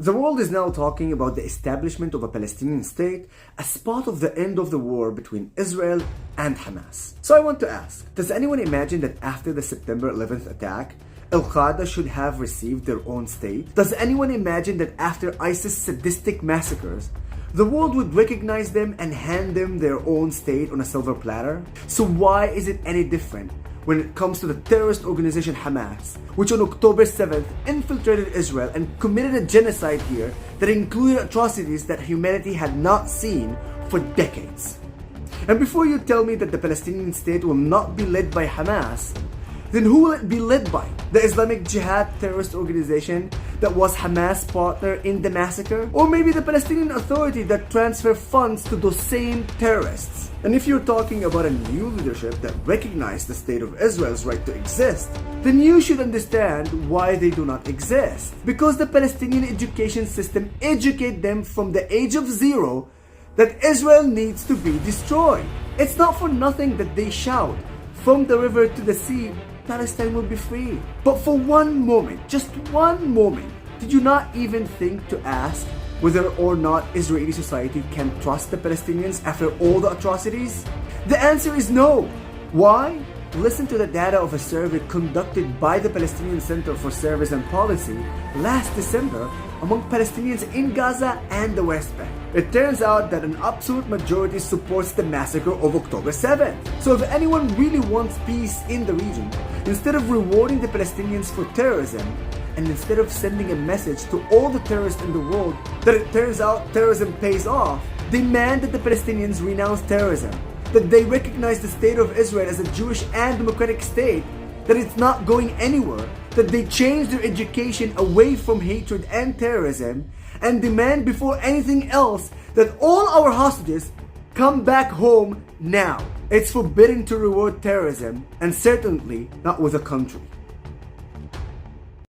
The world is now talking about the establishment of a Palestinian state as part of the end of the war between Israel and Hamas. So I want to ask, does anyone imagine that after the September 11th attack, Al-Qaeda should have received their own state? Does anyone imagine that after ISIS' sadistic massacres, the world would recognize them and hand them their own state on a silver platter? So why is it any different when it comes to the terrorist organization Hamas, which on October 7th infiltrated Israel and committed a genocide here that included atrocities that humanity had not seen for decades? And before you tell me that the Palestinian state will not be led by Hamas, then who will it be led by? The Islamic Jihad terrorist organization that was Hamas' partner in the massacre? Or maybe the Palestinian Authority that transferred funds to those same terrorists? And if you're talking about a new leadership that recognizes the state of Israel's right to exist, then you should understand why they do not exist. Because the Palestinian education system educates them from the age of 0 that Israel needs to be destroyed. It's not for nothing that they shout, "From the river to the sea, Palestine will be free." But for one moment, just one moment, did you not even think to ask whether or not Israeli society can trust the Palestinians after all the atrocities? The answer is no. Why? Listen to the data of a survey conducted by the Palestinian Center for Service and Policy last December among Palestinians in Gaza and the West Bank. It turns out that an absolute majority supports the massacre of October 7th. So if anyone really wants peace in the region, instead of rewarding the Palestinians for terrorism, and instead of sending a message to all the terrorists in the world that it turns out terrorism pays off, demand that the Palestinians renounce terrorism, that they recognize the state of Israel as a Jewish and democratic state, that it's not going anywhere, that they change their education away from hatred and terrorism, and demand before anything else that all our hostages come back home now. It's forbidden to reward terrorism, and certainly not with a country.